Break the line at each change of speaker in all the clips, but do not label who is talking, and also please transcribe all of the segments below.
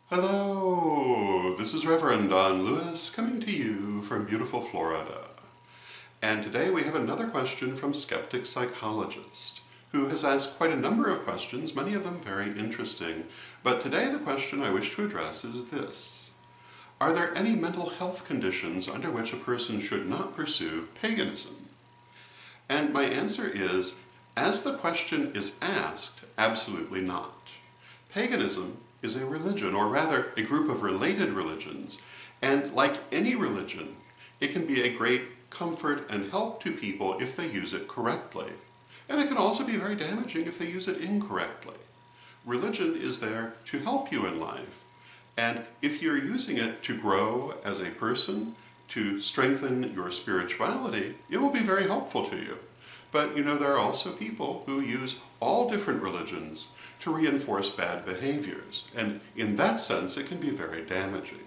Hello, this is Rev Don coming to you from beautiful Florida. And today we have another question from Skeptic Psychologist, who has asked quite a number of questions, many of them very interesting. But today the question I wish to address is this. Are there any mental health conditions under which a person should not pursue paganism? And my answer is, as the question is asked, absolutely not. Paganism is a religion, or rather a group of related religions, and like any religion, it can be a great comfort and help to people if they use it correctly. And it can also be very damaging if they use it incorrectly. Religion is there to help you in life, and if you're using it to grow as a person, to strengthen your spirituality, it will be very helpful to you. But there are also people who use all different religions to reinforce bad behaviors, and in that sense it can be very damaging.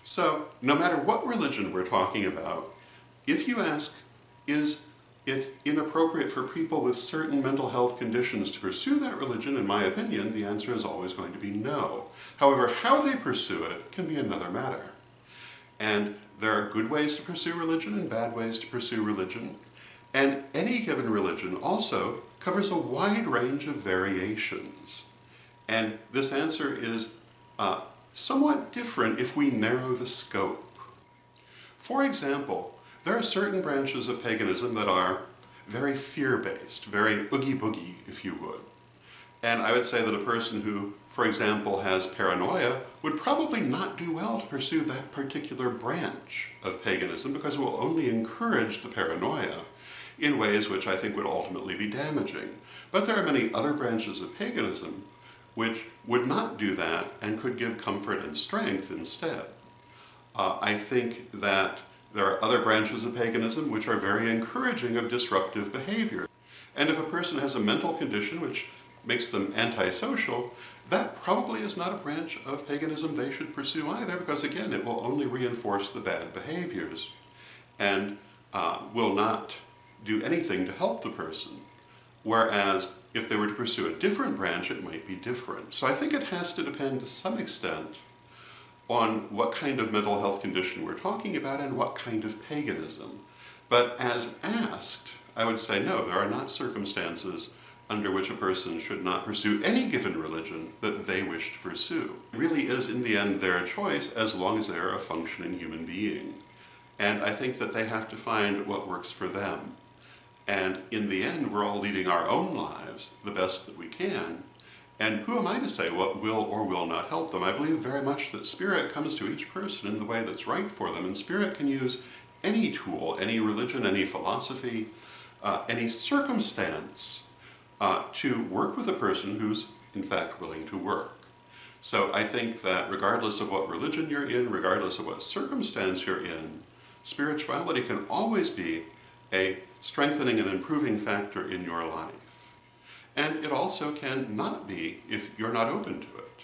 So, no matter what religion we're talking about, if you ask, is it inappropriate for people with certain mental health conditions to pursue that religion, in my opinion, the answer is always going to be no. However, how they pursue it can be another matter. And there are good ways to pursue religion and bad ways to pursue religion. And any given religion also covers a wide range of variations. And this answer is somewhat different if we narrow the scope. For example, there are certain branches of paganism that are very fear-based, very oogie-boogie, if you would. And I would say that a person who, for example, has paranoia would probably not do well to pursue that particular branch of paganism because it will only encourage the paranoia in ways which I think would ultimately be damaging. But there are many other branches of paganism which would not do that and could give comfort and strength instead. I think that there are other branches of paganism which are very encouraging of disruptive behavior. And if a person has a mental condition which makes them antisocial, that probably is not a branch of paganism they should pursue either, because again, it will only reinforce the bad behaviors and will not do anything to help the person. Whereas if they were to pursue a different branch, it might be different. So I think it has to depend to some extent on what kind of mental health condition we're talking about and what kind of paganism. But as asked, I would say no, there are not circumstances under which a person should not pursue any given religion that they wish to pursue. It really is, in the end, their choice as long as they're a functioning human being. And I think that they have to find what works for them. And in the end, we're all leading our own lives the best that we can. And who am I to say what will or will not help them? I believe very much that Spirit comes to each person in the way that's right for them. And Spirit can use any tool, any religion, any philosophy, any circumstance to work with a person who's, in fact, willing to work. So I think that regardless of what religion you're in, regardless of what circumstance you're in, spirituality can always be a strengthening and improving factor in your life. And it also can not be if you're not open to it.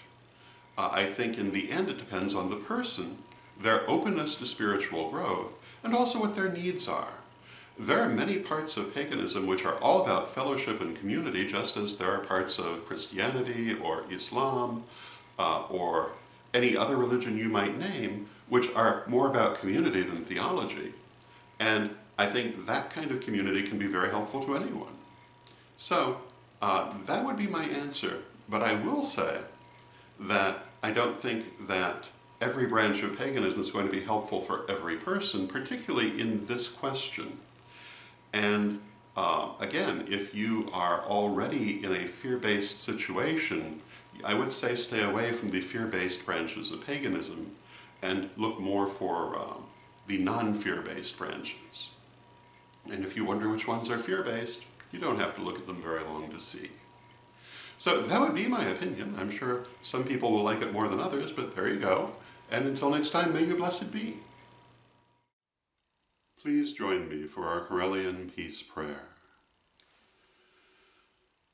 I think in the end it depends on the person, their openness to spiritual growth, and also what their needs are. There are many parts of paganism which are all about fellowship and community, just as there are parts of Christianity or Islam or any other religion you might name, which are more about community than theology. And I think that kind of community can be very helpful to anyone. So that would be my answer, but I will say that I don't think that every branch of paganism is going to be helpful for every person, particularly in this question. And again, if you are already in a fear-based situation, I would say stay away from the fear-based branches of paganism and look more for the non-fear-based branches. And if you wonder which ones are fear-based, you don't have to look at them very long to see. So that would be my opinion. I'm sure some people will like it more than others, but there you go. And until next time, may you blessed be. Please join me for our Correllian Peace Prayer.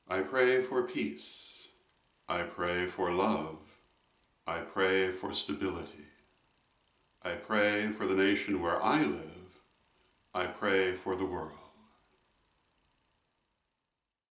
I pray for peace. I pray for love. I pray for stability. I pray for the nation where I live. I pray for the world.